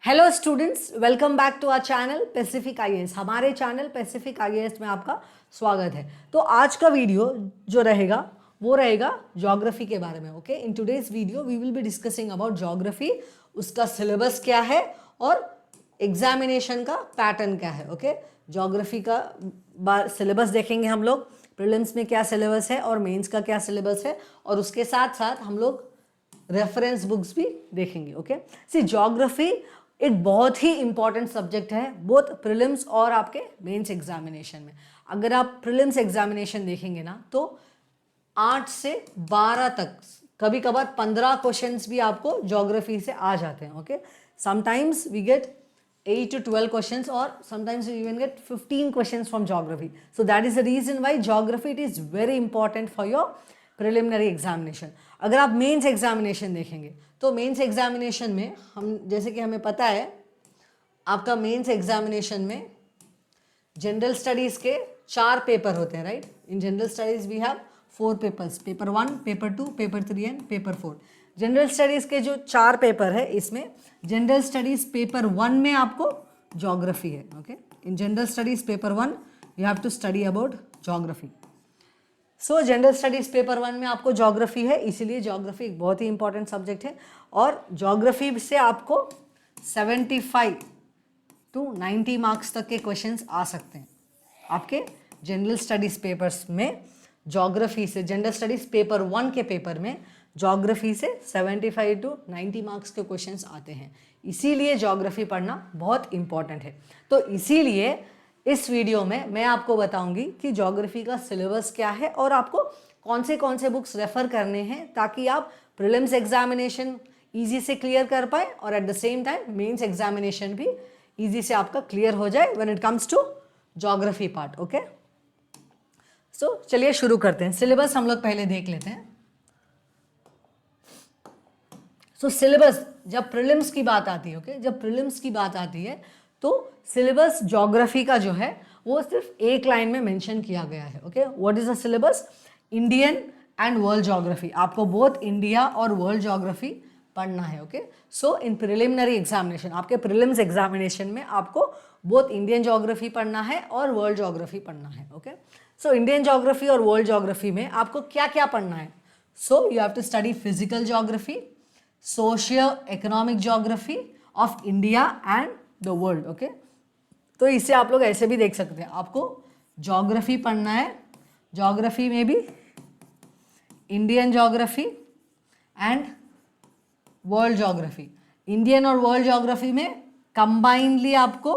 Hello students, welcome back to our channel Pacific IAS. हमारे channel Pacific IAS में आपका स्वागत है। तो आज का वीडियो जो रहेगा वो रहेगा ज्योग्राफी के बारे में। Okay, in today's video we will be discussing about geography, उसका सिलेबस क्या है और एग्जामिनेशन का पैटर्न क्या है। ओके, ज्योग्राफी का सिलेबस देखेंगे हम लोग, प्रीलिम्स में क्या सिलेबस है और मेंस का क्या सिलेबस है, और उसके साथ साथ हम लोग रेफरेंस बुक्स भी देखेंगे। ओके, सी ज्योग्राफी एक बहुत ही इंपॉर्टेंट सब्जेक्ट है बोथ प्रीलिम्स और आपके मेंस एग्जामिनेशन में। अगर आप प्रीलिम्स एग्जामिनेशन देखेंगे ना तो 8 से 12 तक, कभी कभार 15 क्वेश्चंस भी आपको ज्योग्राफी से आ जाते हैं। Okay, sometimes we get 8 to 12 questions, or sometimes you even get 15 questions from geography. So that is the reason why geography it is very important for your preliminary examination. अगर आप mains examination देखेंगे तो mains examination में हम, जैसे कि हमें पता है आपका मेंस एग्जामिनेशन में जनरल स्टडीज के 4 पेपर होते हैं, right. In general studies we have 4 papers, paper 1, paper 2, paper 3 and paper 4। General studies के जो 4 पेपर है, इसमें जनरल स्टडीज पेपर 1 में आपको ज्योग्राफी है। Okay, in general studies paper 1 you have to study about geography. So general studies paper 1 में आपको geography है, इसीलिए ज्योग्राफी एक बहुत ही इंपॉर्टेंट सब्जेक्ट है। और ज्योग्राफी से आपको 75 to 90 मार्क्स तक के क्वेश्चंस आ सकते हैं आपके जनरल स्टडीज पेपर्स में। ज्योग्राफी से जनरल स्टडीज पेपर 1 के पेपर में ज्योग्राफी से 75 to 90 मार्क्स के क्वेश्चंस आते हैं, इसीलिए ज्योग्राफी पढ़ना बहुत इंपॉर्टेंट है। तो इसीलिए इस वीडियो में मैं आपको बताऊंगी कि ज्योग्राफी का सिलेबस क्या है और आपको कौन से बुक्स रेफर करने हैं, ताकि आप प्रीलिम्स एग्जामिनेशन ईजी से क्लियर कर पाए और at the same time mains examination भी ईजी से आपका क्लियर हो जाए when it comes to geography part. Okay, so चलिए शुरू करते हैं। सिलेबस हम लोग पहले देख लेते हैं। सो सिलेबस, जब प्रीलिम्स की बात आती है, ओके, जब प्रीलिम्स की बात आती है तो सिलेबस ज्योग्राफी का जो है वो सिर्फ एक लाइन में मेंशन किया गया है। Okay, what is the syllabus? Indian and world geography. आपको बोथ इंडिया और वर्ल्ड ज्योग्राफी पढ़ना है। ओके, सो इन प्रिलिमिनरी एग्जामिनेशन, आपके प्रीलिम्स एग्जामिनेशन में आपको बोथ इंडियन ज्योग्राफी पढ़ना है और वर्ल्ड ज्योग्राफी पढ़ना है। ओके, सो इंडियन ज्योग्राफी और वर्ल्ड ज्योग्राफी में आपको क्या क्या पढ़ना है? So you have to study physical geography, socio economic geography of India and the world. Okay, तो इसे आप लोग ऐसे भी देख सकते हैं, आपको ज्योग्राफी पढ़ना है, ज्योग्राफी में भी Indian geography and world geography. Indian और वर्ल्ड ज्योग्राफी में कंबाइनली आपको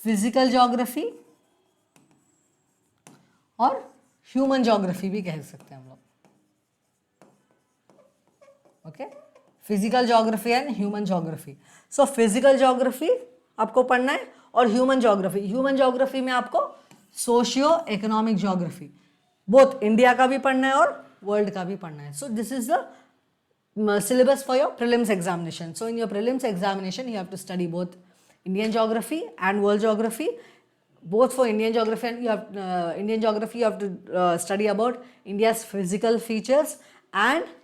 फिजिकल ज्योग्राफी और ह्यूमन ज्योग्राफी भी कह सकते हैं हम लोग। Okay, physical geography and human geography. So physical geography आपको पढ़ना है और ह्यूमन ज्योग्राफी में आपको socio economic geography, both India का भी पढ़ना है और वर्ल्ड का भी पढ़ना है। So this is the syllabus for your prelims examination. So in your prelims examination you have to study both Indian geography and world geography. Both for Indian geography and you have to study about India's physical features and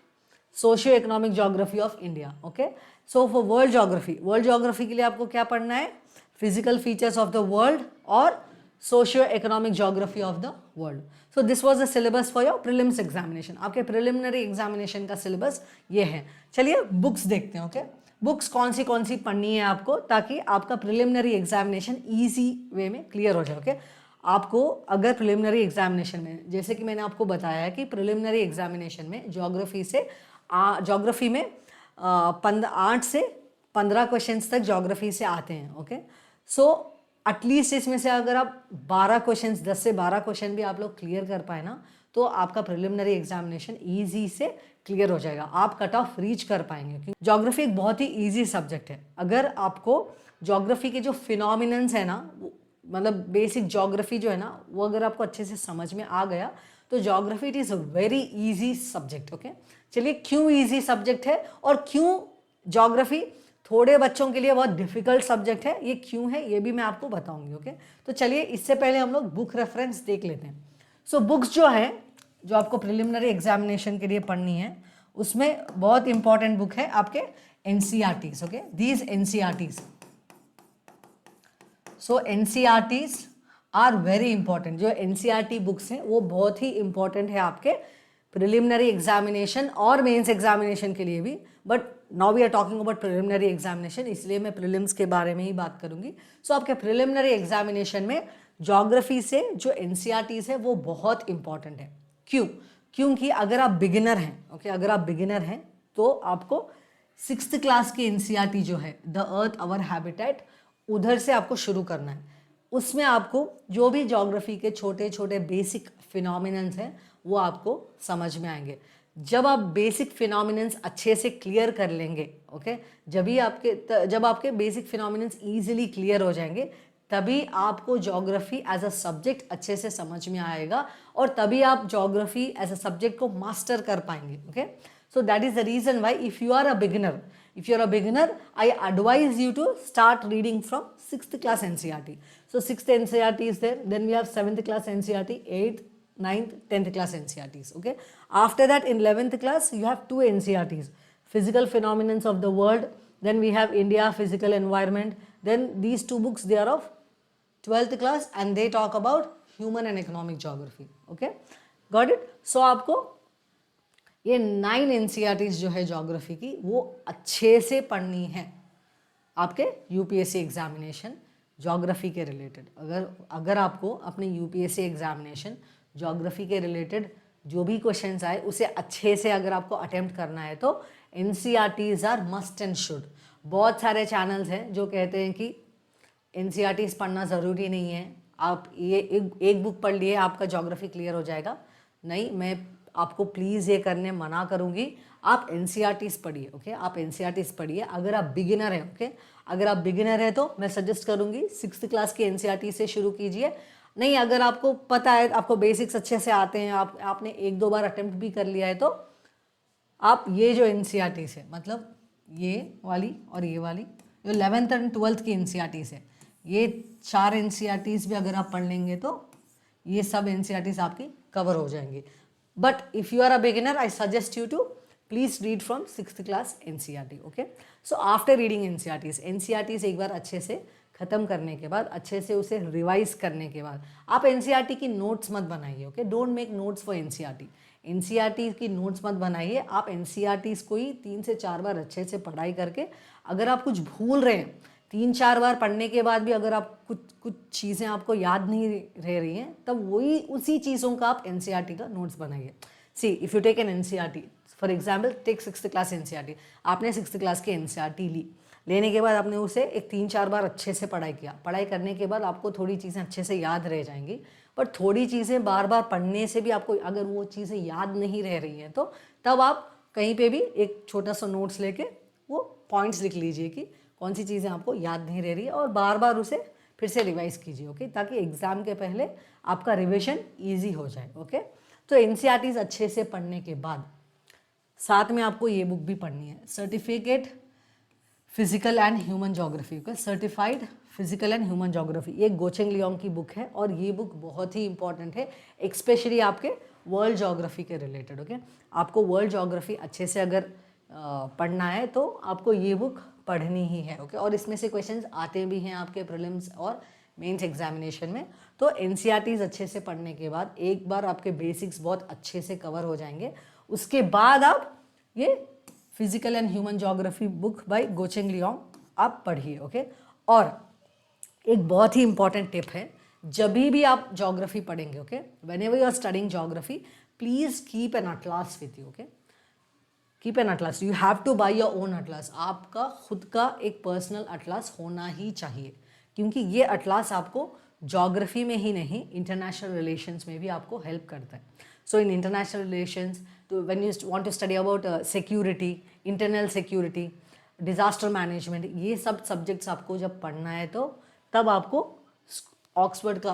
socio-economic geography of India. Okay, so for world geography के लिए आपको क्या पढ़ना है? Physical features of the world और socio-economic geography of the world. So this was the syllabus for your prelims examination. आपके preliminary examination का syllabus ये है। चलिए बुक्स देखते हैं। ओके, बुक्स कौन सी पढ़नी है आपको, ताकि आपका preliminary examination easy वे में क्लियर हो जाए। ओके, आपको अगर preliminary examination में, जैसे कि मैंने आपको बताया है कि preliminary examination में ज्योग्राफी में 8 से 15 क्वेश्चंस तक ज्योग्राफी से आते हैं। ओके, सो एटलीस्ट इसमें से अगर आप 12 क्वेश्चंस, 10 से 12 क्वेश्चन भी आप लोग क्लियर कर पाए ना, तो आपका प्रिलिमिनरी एग्जामिनेशन इजी से क्लियर हो जाएगा, आप कट ऑफ रीच कर पाएंगे। क्योंकि ज्योग्राफी एक बहुत ही इजी सब्जेक्ट है। अगर आपको ज्योग्राफी के जो फिनोमिनन्स है ना, मतलब बेसिक ज्योग्राफी जो है ना, वो अगर आपको अच्छे से समझ में आ गया तो geography it is a very easy subject. Okay, चलिए क्यों इजी सब्जेक्ट है और क्यों ज्योग्राफी थोड़े बच्चों के लिए बहुत डिफिकल्ट सब्जेक्ट है, ये क्यों है ये भी मैं आपको बताऊंगी। ओके, तो चलिए इससे पहले हम लोग बुक रेफरेंस देख लेते हैं। सो बुक्स जो है, जो आपको प्रिलिमिनरी एग्जामिनेशन के लिए पढ़नी है, उसमें बहुत इंपॉर्टेंट बुक है आपके NCERTs, okay, these NCERTs. So NCERTs are very important. जो एनसीईआरटी बुक्स हैं वो बहुत ही इंपॉर्टेंट है आपके प्रिलिमिनरी एग्जामिनेशन और मेंस एग्जामिनेशन के लिए भी, but now we are talking about preliminary examination, इसलिए मैं प्रीलिम्स के बारे में ही बात करूंगी। सो आपके प्रिलिमिनरी एग्जामिनेशन में ज्योग्राफी से जो एनसीईआरटीज है वो बहुत इंपॉर्टेंट है। क्यों? क्योंकि अगर आप बिगिनर हैं, ओके, अगर आप बिगिनर हैं तो आपको 6th क्लास की एनसीईआरटी जो है द अर्थ आवर हैबिटेट, उधर से आपको शुरू करना है। उसमें आपको जो भी ज्योग्राफी के छोटे छोटे बेसिक फिनोमिनन्स हैं वो आपको समझ में आएंगे। जब आप बेसिक फिनोमिनन्स अच्छे से क्लियर कर लेंगे, ओके, जब आपके बेसिक फिनोमिनन्स ईजिली क्लियर हो जाएंगे, तभी आपको ज्योग्राफी एज अ सब्जेक्ट अच्छे से समझ में आएगा और तभी आप ज्योग्राफी एज अ सब्जेक्ट को मास्टर कर पाएंगे, okay. So that is the reason why if you are a beginner, I advise you to start reading from 6th class NCERT. So 6th NCERT is there, then we have 7th class NCERT, 8th, 9th, 10th class NCERTs, okay. After that in 11th class you have 2 NCERTs, physical phenomena of the world, then we have India physical environment, then these 2 books they are of 12th class and they talk about human and economic geography, okay, got it. So आपको ये 9 NCERTs जो है geography की वो अच्छे से पढ़नी है आपके यूपीएससी एग्जामिनेशन ज्योग्राफी के रिलेटेड। अगर आपको अपने यूपीएससी एग्जामिनेशन ज्योग्राफी के रिलेटेड जो भी क्वेश्चंस आए उसे अच्छे से अगर आपको अटेम्प्ट करना है तो NCERTs are must and should. बहुत सारे चैनल्स हैं जो कहते हैं कि एनसीईआरटीज पढ़ना ज़रूरी नहीं है, आप ये एक बुक पढ़ लिए आपका ज्योग्राफी क्लियर हो जाएगा। नहीं, मैं आपको प्लीज़ ये करने मना करूँगी, आप एनसीईआरटीज पढ़िए, ओके, आप एनसीईआरटीज पढ़िए। अगर आप बिगिनर हैं, ओके, अगर आप बिगिनर हैं तो मैं सजेस्ट करूँगी 6th क्लास की एनसीईआरटी से शुरू कीजिए। नहीं, अगर आपको पता है, आपको बेसिक्स अच्छे से आते हैं, आपने 1-2 बार अटेम्प्ट भी कर लिया है, तो आप ये जो एनसीईआरटीज है, मतलब ये वाली और ये वाली जो 11th एंड 12th की एनसीईआरटीज है, ये 4 एनसीईआरटीज भी अगर आप पढ़ लेंगे तो ये सब एनसीईआरटीज आपकी कवर हो जाएंगी। But if you are a beginner, I suggest you to please read from 6th class NCERT, okay? So after reading NCERTs एक बार अच्छे से ख़त्म करने के बाद, अच्छे से उसे रिवाइज करने के बाद, आप NCERT की नोट्स मत बनाइए, okay, don't make notes for NCERT की नोट्स मत बनाइए। आप NCERTs को ही 3 से 4 बार अच्छे से पढ़ाई करके, अगर आप कुछ भूल रहे हैं 3-4 बार पढ़ने के बाद भी अगर आप कुछ चीज़ें आपको याद नहीं रह रही हैं, तब वही उसी चीज़ों का आप एनसीईआरटी का नोट्स बनाइए। See, if you take an NCERT, for example take 6th class NCERT, आपने 6th क्लास की एनसीईआरटी लेने के बाद आपने उसे एक 3-4 बार अच्छे से पढ़ाई किया। पढ़ाई करने के बाद आपको थोड़ी चीज़ें अच्छे से याद रह जाएंगी, पर थोड़ी चीज़ें बार बार पढ़ने से भी आपको अगर वो चीज़ें याद नहीं रह रही हैं तो तब आप कहीं पे भी एक छोटा सा नोट्स लेके वो पॉइंट्स लिख लीजिए कि कौन सी चीज़ें आपको याद नहीं रह रही है और बार बार उसे फिर से रिवाइज कीजिए, ओके, ताकि एग्ज़ाम के पहले आपका रिविजन ईजी हो जाए, ओके। तो एनसीईआरटीज अच्छे से पढ़ने के बाद साथ में आपको ये बुक भी पढ़नी है, certificate physical and human geography, okay, certified physical and human geography, ये गोचेंग लियोंग की बुक है और ये बुक बहुत ही इंपॉर्टेंट है, एक्सपेशली आपके वर्ल्ड ज्योग्राफी के रिलेटेड, ओके। आपको वर्ल्ड ज्योग्राफी अच्छे से अगर पढ़ना है तो आपको ये बुक पढ़नी ही है, ओके। और इसमें से क्वेश्चंस आते भी हैं आपके प्रीलिम्स और मेंस एग्जामिनेशन में। तो एनसीईआरटीज अच्छे से पढ़ने के बाद एक बार आपके बेसिक्स बहुत अच्छे से कवर हो जाएंगे, उसके बाद आप ये physical and human geography book by Goh Cheng Leong आप पढ़िए, ओके। और एक बहुत ही इंपॉर्टेंट टिप है, जब भी आप ज्योग्राफी पढ़ेंगे, okay, whenever you are studying geography, please keep an atlas with you, okay, keep an atlas, you have to buy your own atlas. आपका खुद का एक पर्सनल अटलास होना ही चाहिए, क्योंकि ये अटलास आपको ज्योग्राफी में ही नहीं इंटरनेशनल रिलेशंस में भी आपको हेल्प करता है। सो इन इंटरनेशनल रिलेशंस, तो when you want to study about security, internal security, disaster management, ये सब सब्जेक्ट्स आपको जब पढ़ना है तो तब आपको Oxford,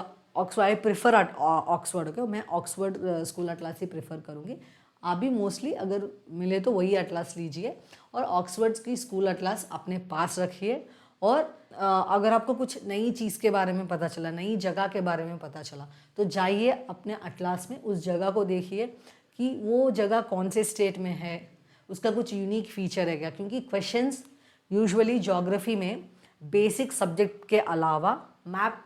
I prefer Oxford, okay, मैं ऑक्सफोर्ड स्कूल अटलास ही प्रेफर करूँगी। आप भी मोस्टली अगर मिले तो वही अटलास लीजिए और ऑक्सफोर्ड की स्कूल अटलास अपने पास रखिए। और अगर आपको कुछ नई चीज़ के बारे में पता चला, नई जगह के बारे में पता चला, तो जाइए अपने अटलास में उस जगह को देखिए कि वो जगह कौन से स्टेट में है, उसका कुछ यूनिक फीचर है क्या, क्योंकि क्वेश्चंस यूजुअली ज्योग्राफी में बेसिक सब्जेक्ट के अलावा मैप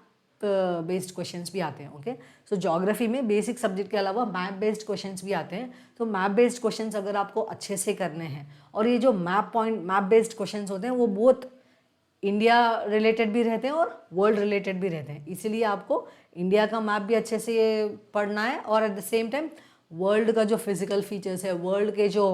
बेस्ड क्वेश्चंस भी आते हैं। ओके, सो ज्योग्राफी में बेसिक सब्जेक्ट के अलावा मैप बेस्ड क्वेश्चंस भी आते हैं। तो मैप बेस्ड क्वेश्चंस अगर आपको अच्छे से करने हैं, और ये जो मैप बेस्ड क्वेश्चंस होते हैं वो बहुत इंडिया रिलेटेड भी रहते हैं और वर्ल्ड रिलेटेड भी रहते हैं, इसीलिए आपको इंडिया का मैप भी अच्छे से पढ़ना है, और at the same time world का जो फिजिकल फीचर्स है, वर्ल्ड के जो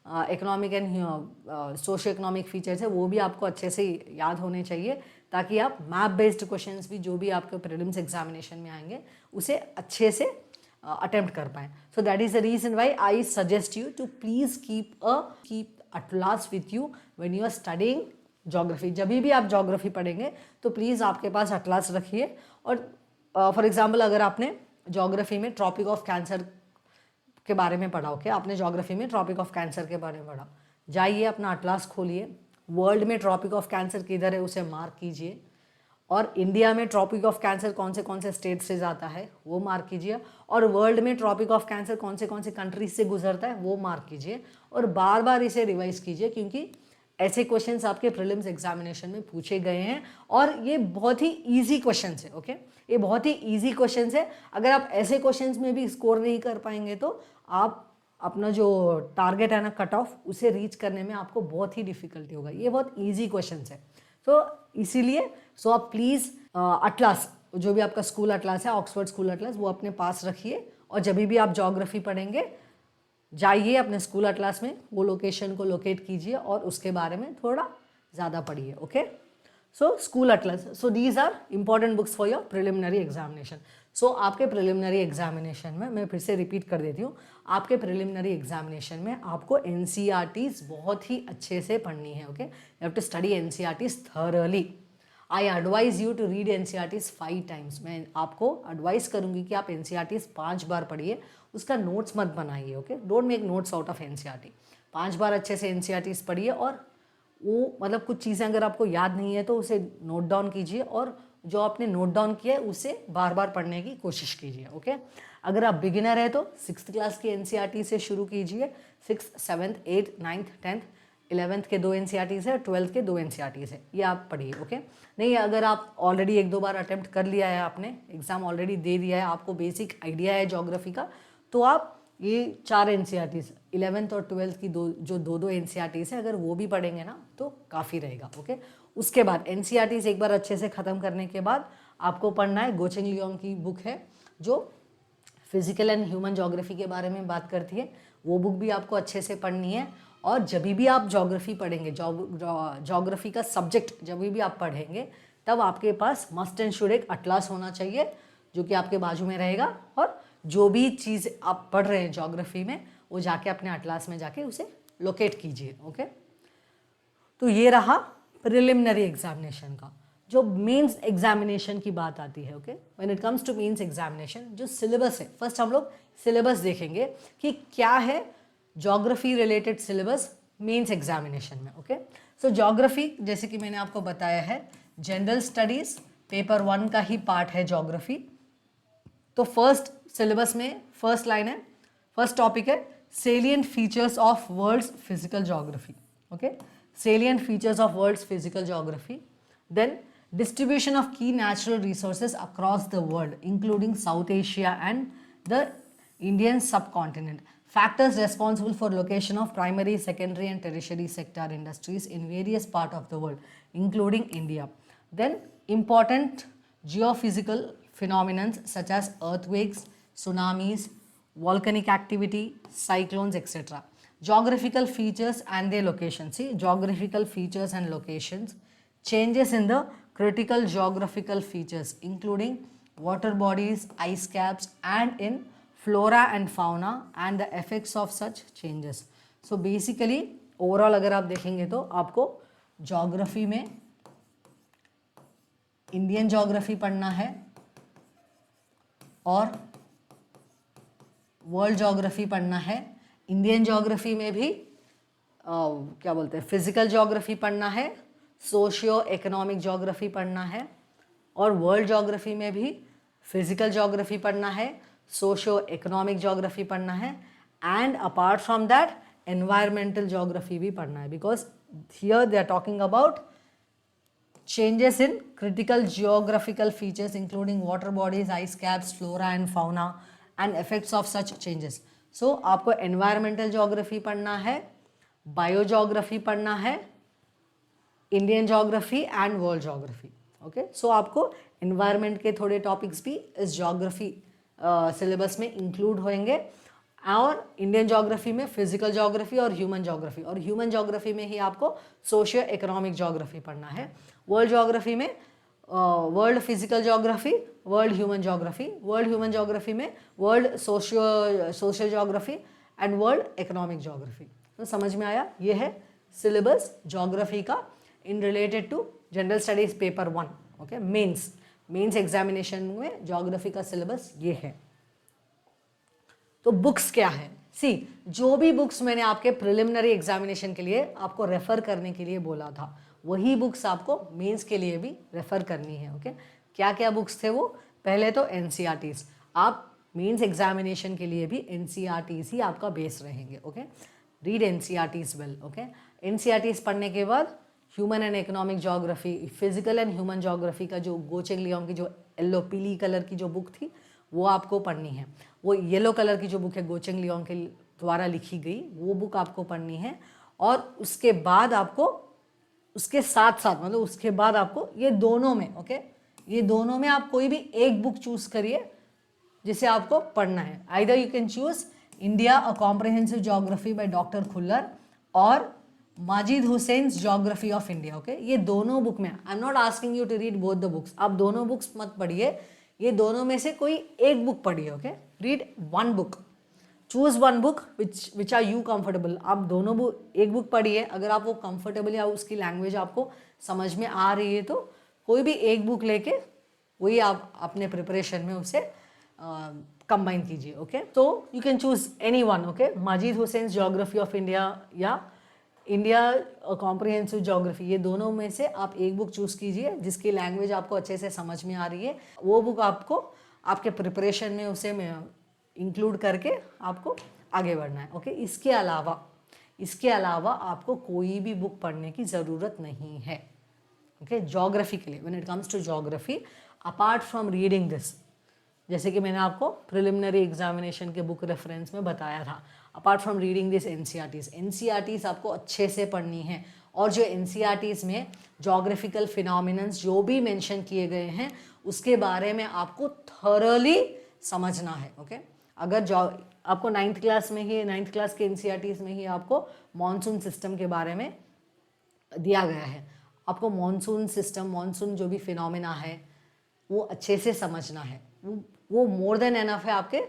economic and socio economic features है, वो भी आपको अच्छे से याद होने चाहिए, ताकि आप मैप बेस्ड क्वेश्चंस भी जो भी आपके प्रीलिम्स एग्जामिनेशन में आएंगे उसे अच्छे से अटेम्प्ट कर पाएँ। So that is the reason why I suggest you to please keep atlas with you when you are studying geography. जब भी आप ज्योग्राफी पढ़ेंगे तो प्लीज़ आपके पास अटलास रखिए। और फॉर एग्जांपल अगर आपने ज्योग्राफी में ट्रॉपिक ऑफ कैंसर के बारे में पढ़ा, ओके, आपने ज्योग्राफी में ट्रॉपिक ऑफ कैंसर के बारे में पढ़ा, जाइए अपना अटलास खोलिए, वर्ल्ड में ट्रॉपिक ऑफ कैंसर किधर है उसे मार्क कीजिए, और इंडिया में ट्रॉपिक ऑफ कैंसर कौन से स्टेट से जाता है वो मार्क कीजिए, और वर्ल्ड में ट्रॉपिक ऑफ कैंसर कौन से कंट्रीज से गुजरता है वो मार्क कीजिए, और बार बार इसे रिवाइज कीजिए, क्योंकि ऐसे क्वेश्चंस आपके प्रीलिम्स एग्जामिनेशन में पूछे गए हैं, और ये बहुत ही इजी क्वेश्चंस है। ओके, ये बहुत ही इजी क्वेश्चंस है। अगर आप ऐसे क्वेश्चंस में भी स्कोर नहीं कर पाएंगे तो आप अपना जो टारगेट है ना, कट ऑफ, उसे रीच करने में आपको बहुत ही डिफिकल्टी होगा। ये बहुत ईजी क्वेश्चंस है। तो इसीलिए आप प्लीज़ अटलास, जो भी आपका स्कूल अटलास है, ऑक्सफोर्ड स्कूल अटलास, वो अपने पास रखिए, और जब भी आप ज्योग्राफी पढ़ेंगे जाइए अपने स्कूल अटलास में, वो लोकेशन को लोकेट कीजिए और उसके बारे में थोड़ा ज़्यादा पढ़िए। Okay, so school atlas, so these are important books for your preliminary examination. सो आपके प्रिलिमिनरी एग्जामिनेशन में, मैं फिर से रिपीट कर देती हूँ, आपके प्रिलिमिनरी एग्जामिनेशन में आपको एनसीईआरटीज़ बहुत ही अच्छे से पढ़नी है। Okay, you have to study NCERTs thoroughly. I advise you to read NCERTs 5 times. मैं आपको एडवाइस करूँगी कि आप एनसीईआरटीज़ 5 बार पढ़िए, उसका नोट्स मत बनाइए। Okay, don't make notes out of NCERT. 5 बार अच्छे से एनसीईआरटीज़ पढ़िए, और वो मतलब कुछ चीज़ें अगर आपको याद नहीं है तो उसे नोट डाउन कीजिए, और जो आपने नोट डाउन किया है उसे बार बार पढ़ने की कोशिश कीजिए। ओके, अगर आप बिगिनर है तो 6th क्लास की एनसीईआरटी से शुरू कीजिए। 6th, 7th, 8th, 9th, 10th, 11th के 2 एनसीईआरटीज़ है, 12th के 2 एनसीईआरटीज़ है, ये आप पढ़िए। ओके, नहीं अगर आप ऑलरेडी 1-2 बार अटेम्प्ट कर लिया है, आपने एग्ज़ाम ऑलरेडी दे दिया है, आपको बेसिक आइडिया है ज्योग्राफी का, तो आप ये 4 एनसीईआरटीज़ 11th और 12th की जो दो एनसीईआरटीज़ है, अगर वो भी पढ़ेंगे ना तो काफ़ी रहेगा। ओके, उसके बाद एनसीईआरटीज़ एक बार अच्छे से ख़त्म करने के बाद आपको पढ़ना है गो चेंग लियोंग की बुक है जो फिजिकल एंड ह्यूमन ज्योग्राफी के बारे में बात करती है, वो बुक भी आपको अच्छे से पढ़नी है। और जब भी आप ज्योग्राफी पढ़ेंगे, ज्योग्राफी का सब्जेक्ट जब भी आप पढ़ेंगे, तब आपके पास मस्ट एंड शुड एक अटलास होना चाहिए जो कि आपके बाजू में रहेगा, और जो भी चीज़ आप पढ़ रहे हैं ज्योग्राफी में वो जाके अपने अटलास में जाके उसे लोकेट कीजिए। ओके, तो ये रहा प्रिलिमिनरी एग्जामिनेशन का। जो मेंस एग्जामिनेशन की बात आती है, okay, when it comes to mains examination, जो सिलेबस है, फर्स्ट हम लोग सिलेबस देखेंगे कि क्या है geography related syllabus mains examination में। ओके, सो ज्योग्राफी जैसे कि मैंने आपको बताया है जनरल स्टडीज पेपर 1 का ही पार्ट है ज्योग्राफी। तो फर्स्ट सिलेबस में फर्स्ट लाइन है, फर्स्ट टॉपिक है salient features of world's physical geography. Okay, salient features of world's physical geography. Then distribution of key natural resources across the world, including South Asia and the Indian subcontinent. Factors responsible for location of primary, secondary and tertiary sector industries in various parts of the world, including India. Then important geophysical phenomena such as earthquakes, tsunamis, volcanic activity, cyclones, etc. Geographical features and their locations. See, geographical features and locations. Changes in the critical geographical features including water bodies, ice caps and in flora and fauna and the effects of such changes. So basically overall अगर आप देखेंगे तो आपको geography में Indian geography पढ़ना है और world geography पढ़ना है। इंडियन ज्योग्राफी में भी क्या बोलते हैं फिजिकल ज्योग्राफी पढ़ना है, सोशियो इकोनॉमिक ज्योग्राफी पढ़ना है, और वर्ल्ड ज्योग्राफी में भी फिजिकल ज्योग्राफी पढ़ना है, सोशियो इकोनॉमिक ज्योग्राफी पढ़ना है, and apart from that environmental geography भी पढ़ना है, because here they are talking about changes in critical geographical features including water bodies, ice caps, flora and fauna and effects of such changes. So आपको environmental geography पढ़ना है, biogeography पढ़ना है, Indian geography and world geography. Okay, so आपको environment के थोड़े topics भी इस geography syllabus में include होंगे, और इंडियन ज्योग्राफी में फिजिकल ज्योग्राफी और ह्यूमन ज्योग्राफी, और ह्यूमन ज्योग्राफी में ही आपको सोशियो इकोनॉमिक ज्योग्राफी पढ़ना है। वर्ल्ड ज्योग्राफी में world physical geography, world human geography, world human geography में world social geography and world economic geography. तो समझ में आया, ये है सिलेबस ज्योग्राफी का in related to general studies paper 1। Okay, mains examination में ज्योग्राफी का सिलेबस ये है। तो बुक्स क्या है, सी जो भी बुक्स मैंने आपके प्रिलिमिनरी एग्जामिनेशन के लिए आपको रेफर करने के लिए बोला था, वही बुक्स आपको मेंस के लिए भी रेफर करनी है। ओके, क्या क्या बुक्स थे वो? पहले तो एनसीईआरटीज, आप मेंस एग्जामिनेशन के लिए भी एनसीईआरटीज ही आपका बेस रहेंगे। Okay, read NCERTs well. Okay, NCERTs पढ़ने के बाद human and economic geography, physical and human geography का जो गो चेंग लियोंग की जो येलो पीली कलर की जो बुक थी वो आपको पढ़नी है। वो येलो कलर की जो बुक है गो चेंग लियोंग के द्वारा लिखी गई, वो बुक आपको पढ़नी है। और उसके बाद आपको उसके साथ साथ मतलब उसके बाद आपको ये दोनों में, ओके, ये दोनों में आप कोई भी एक बुक चूज करिए जिसे आपको पढ़ना है। Either you can choose India a comprehensive geography by doctor Khullar और Majid Husain's geography of India. Okay, ये दोनों बुक में, I am not asking you to read both the books, आप दोनों बुक्स मत पढ़िए, ये दोनों में से कोई एक बुक पढ़िए। Okay, read one book, choose one book which are you comfortable. आप दोनों बुक, एक बुक पढ़िए, अगर आप वो कंफर्टेबल या उसकी लैंग्वेज आपको समझ में आ रही है तो कोई भी एक बुक लेके वही आप अपने प्रिपरेशन में उसे कंबाइन कीजिए। ओके, तो you can choose any one. Okay, Majid Hussain geography of India या इंडिया कॉम्प्रिहेंसिव ज्योग्राफी, ये दोनों में से आप एक बुक चूज कीजिए जिसकी लैंग्वेज आपको अच्छे से समझ में आ रही है। वो बुक आपको आपके प्रिपरेशन में उसे इंक्लूड करके आपको आगे बढ़ना है। ओके, इसके अलावा आपको कोई भी बुक पढ़ने की ज़रूरत नहीं है। ओके, ज्योग्राफी के लिए, when it comes to geography, apart from reading this, जैसे कि मैंने आपको प्रिलिमिनरी एग्जामिनेशन के बुक रेफरेंस में बताया था, apart from reading this NCERTs आपको अच्छे से पढ़नी है। और जो एनसीईआरटीज में ज्योग्राफिकल फिनोमिनन्स जो भी मेंशन किए गए हैं उसके बारे में आपको थॉरली समझना है। ओके, अगर आपको 9th क्लास के एनसीईआरटीज में ही आपको मॉनसून सिस्टम के बारे में दिया गया है, आपको मॉनसून सिस्टम, मॉनसून जो भी फिनोमिना है वो अच्छे से समझना है, वो मोर देन एनफ है आपके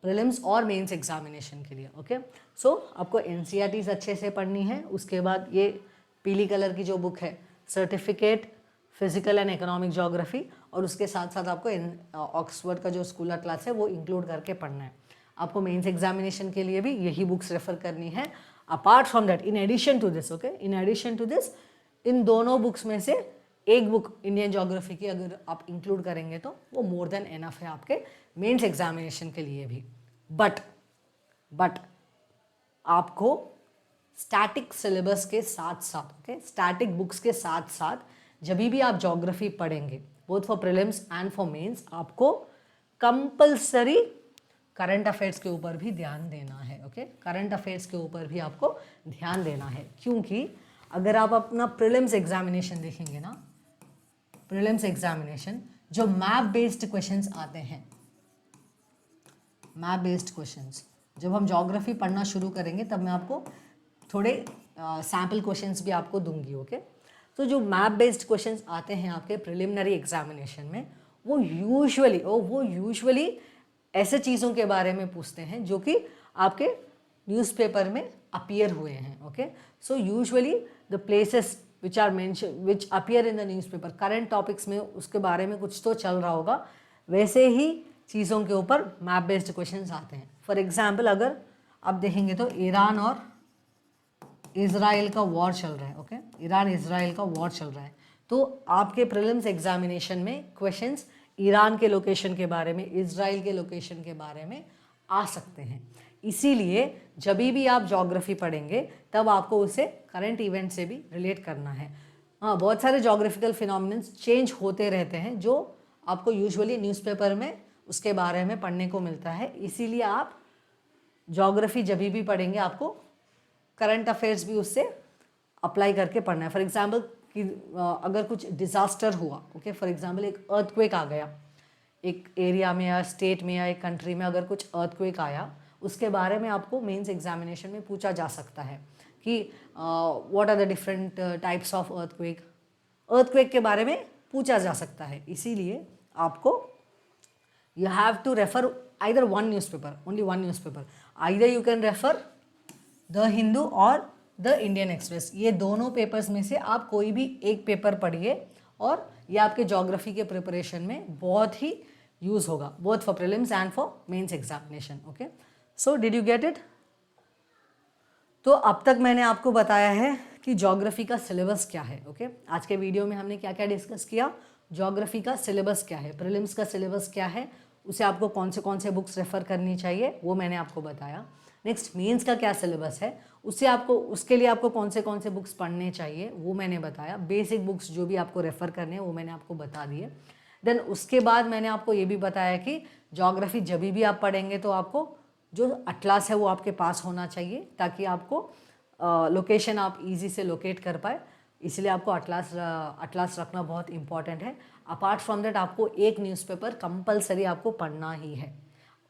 प्रीलिम्स और मेंस एग्जामिनेशन के लिए। ओके, सो आपको एनसीईआरटीज अच्छे से पढ़नी है। उसके बाद ये पीली कलर की जो बुक है certificate physical and economic geography, और उसके साथ साथ आपको ऑक्सफोर्ड का जो स्कूलर क्लास है वो इंक्लूड करके पढ़ना है। आपको मेंस एग्जामिनेशन के लिए भी यही बुक्स रेफर करनी है। Apart from that, in addition to this, okay, in addition to this, इन दोनों बुक्स में से एक बुक इंडियन ज्योग्राफी की अगर आप इंक्लूड करेंगे तो वो मोर देन एनफ है आपके मेंस एग्जामिनेशन के लिए भी। बट आपको स्टैटिक सिलेबस के साथ साथ, ओके, स्टैटिक बुक्स के साथ साथ जब भी आप ज्योग्राफी पढ़ेंगे both for prelims and for mains, आपको कंपल्सरी करंट अफेयर्स के ऊपर भी ध्यान देना है। ओके, करंट अफेयर्स के ऊपर भी आपको ध्यान देना है, क्योंकि अगर आप अपना प्रीलिम्स एग्जामिनेशन देखेंगे ना, प्रीलिम्स एग्जामिनेशन जो मैप बेस्ड क्वेश्चंस आते हैं, मैप बेस्ड क्वेश्चंस, जब हम ज्योग्राफी पढ़ना शुरू करेंगे तब मैं आपको थोड़े सैम्पल क्वेश्चंस भी आपको दूंगी। ओके, तो जो मैप बेस्ड क्वेश्चंस आते हैं आपके प्रिलिमिनरी एग्जामिनेशन में, वो यूजुअली ऐसे चीज़ों के बारे में पूछते हैं जो कि आपके न्यूज़पेपर में अपीयर हुए हैं। Okay, so usually the places which appear in the newspaper, current topics में उसके बारे में कुछ तो चल रहा होगा, वैसे ही चीज़ों के ऊपर मैप बेस्ड क्वेश्चंस आते हैं। फॉर एग्जांपल अगर आप देखेंगे तो ईरान और इज़राइल का वॉर चल रहा है। ओके, ईरान इज़राइल का वॉर चल रहा है, तो आपके प्रीलिम्स एग्जामिनेशन में क्वेश्चंस ईरान के लोकेशन के बारे में, इज़राइल के लोकेशन के बारे में आ सकते हैं। इसीलिए जब भी आप ज्योग्राफी पढ़ेंगे तब आपको उसे करंट इवेंट से भी रिलेट करना है। हाँ, बहुत सारे ज्योग्राफिकल फिनोमिनन्स चेंज होते रहते हैं जो आपको यूजुअली न्यूज़पेपर में उसके बारे में पढ़ने को मिलता है। इसीलिए आप ज्योग्राफी जब भी पढ़ेंगे आपको करंट अफेयर्स भी उससे अप्लाई करके पढ़ना है। फॉर एग्जांपल कि अगर कुछ डिज़ास्टर हुआ, ओके, फॉर एग्जांपल एक अर्थक्वेक आ गया एक एरिया में या स्टेट में या एक कंट्री में, अगर कुछ अर्थक्वेक आया उसके बारे में आपको मेंस एग्जामिनेशन में पूछा जा सकता है कि what are the different types of earthquake के बारे में पूछा जा सकता है। इसीलिए आपको you have to refer either one newspaper, only one newspaper. Either you can refer The Hindu और The Indian Express. ये दोनों पेपर्स में से आप कोई भी एक पेपर पढ़िए और ये आपके ज्योग्राफी के प्रिपरेशन में बहुत ही यूज़ होगा, both for prelims and for mains examination. Okay, so did you get it? तो अब तक मैंने आपको बताया है कि ज्योग्राफी का सिलेबस क्या है। ओके, आज के वीडियो में हमने क्या क्या डिस्कस किया। ज्योग्राफी का सिलेबस क्या है, प्रीलिम्स का सिलेबस क्या है, उसे आपको कौन से बुक्स रेफ़र करनी चाहिए वो मैंने आपको बताया। नेक्स्ट मेंस का क्या सिलेबस है, उसके लिए आपको कौन से बुक्स पढ़ने चाहिए वो मैंने बताया। बेसिक बुक्स जो भी आपको रेफ़र करने हैं वो मैंने आपको बता दिए। देन उसके बाद मैंने आपको ये भी बताया कि ज्योग्राफी जब भी आप पढ़ेंगे तो आपको जो अटलास है वो आपके पास होना चाहिए ताकि आपको लोकेशन आप इजी से लोकेट कर पाए। इसलिए आपको अटलास रखना बहुत इंपॉर्टेंट है। अपार्ट फ्रॉम दैट आपको एक न्यूज़पेपर कंपलसरी आपको पढ़ना ही है।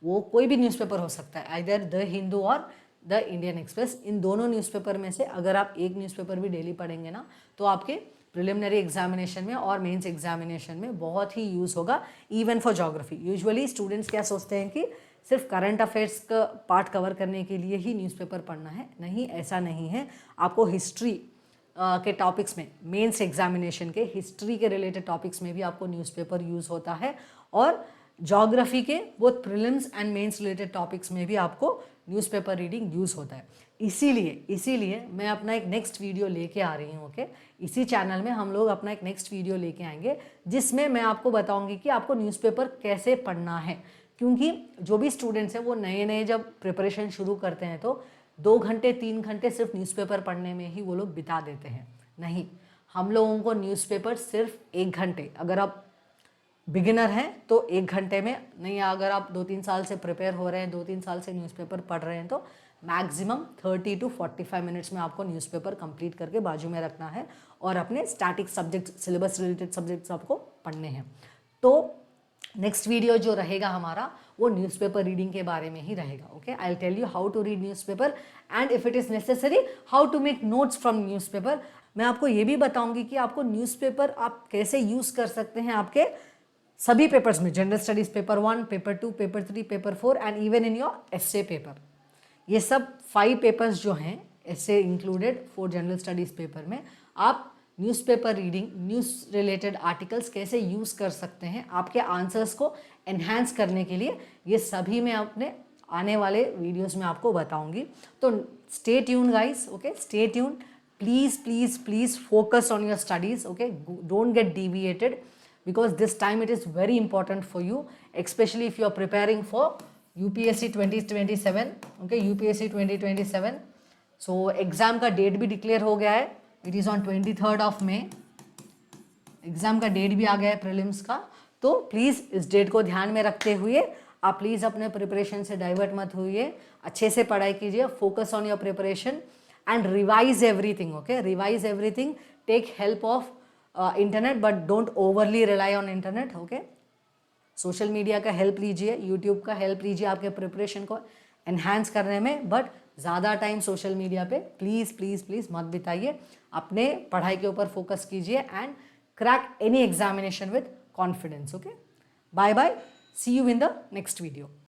वो कोई भी न्यूज़पेपर हो सकता है, आइदर द हिंदू और द इंडियन एक्सप्रेस। इन दोनों न्यूज़पेपर में से अगर आप एक न्यूज़पेपर भी डेली पढ़ेंगे ना तो आपके प्रिलिमिनरी एग्जामिनेशन में और मेंस एग्जामिनेशन में बहुत ही यूज़ होगा, even for geography. Usually students क्या सोचते हैं कि सिर्फ करंट अफेयर्स का पार्ट कवर करने के लिए ही न्यूज़पेपर पढ़ना है। नहीं, ऐसा नहीं है। आपको हिस्ट्री के टॉपिक्स में, मेंस एग्जामिनेशन के हिस्ट्री के रिलेटेड टॉपिक्स में भी आपको न्यूज़पेपर यूज़ होता है और ज्योग्राफी के both prelims and mains related topics में भी आपको न्यूज़पेपर रीडिंग यूज़ होता है। इसीलिए मैं अपना एक नेक्स्ट वीडियो लेके आ रही हूँ। ओके, इसी चैनल में हम लोग अपना एक नेक्स्ट वीडियो लेके आएंगे जिसमें मैं आपको बताऊँगी कि आपको न्यूज़पेपर कैसे पढ़ना है। क्योंकि जो भी स्टूडेंट्स हैं वो नए जब प्रिपरेशन शुरू करते हैं तो 2 घंटे 3 घंटे सिर्फ न्यूज़पेपर पढ़ने में ही वो लोग बिता देते हैं। नहीं, हम लोगों को न्यूज़पेपर सिर्फ 1 घंटे, अगर आप बिगिनर हैं तो 1 घंटे में नहीं, अगर आप 2-3 साल से प्रिपेयर हो रहे हैं, 2-3 साल से न्यूज़पेपर पढ़ रहे हैं तो मैक्सिमम 30 to 45 मिनट्स में आपको न्यूज़पेपर कंप्लीट करके बाजू में रखना है और अपने static subject, syllabus related subjects आपको पढ़ने हैं। तो नेक्स्ट वीडियो जो रहेगा हमारा वो न्यूज़पेपर रीडिंग के बारे में ही रहेगा। Okay, I will tell you how to read newspaper and if it is necessary how to make notes from newspaper. मैं आपको ये भी बताऊंगी कि आपको न्यूज़पेपर आप कैसे यूज़ कर सकते हैं आपके सभी पेपर्स में, general studies paper 1, paper 2, paper 3, paper 4 and even in your essay paper. ये सब 5 पेपर्स जो हैं एस्से इंक्लूडेड 4 जनरल स्टडीज़ पेपर में आप newspaper reading, news related articles कैसे यूज़ कर सकते हैं आपके आंसर्स को एनहांस करने के लिए, ये सभी मैं अपने आने वाले वीडियोस में आपको बताऊंगी। तो stay tune guys, okay, stay tune. Please focus on your studies. Okay, don't get deviated because this time it is very important for you, especially if you are preparing for UPSC 2027. okay, UPSC 2027। so exam का date भी declare हो गया है, it is on 23rd of May। Exam का date भी आ गया है prelims का। तो प्लीज़ इस डेट को ध्यान में रखते हुए आप प्लीज़ अपने प्रिपरेशन से डाइवर्ट मत होइए, अच्छे से पढ़ाई कीजिए, focus on your preparation and revise everything. Okay, revise everything, take help of internet but don't overly rely on internet. Okay, social media का हेल्प लीजिए, यूट्यूब का हेल्प लीजिए आपके प्रिपरेशन को एनहांस करने में, बट ज़्यादा टाइम सोशल मीडिया पे प्लीज़ मत बिताइए। अपने पढ़ाई के ऊपर फोकस कीजिए and crack any examination with confidence. Okay, bye bye, see you in the next video.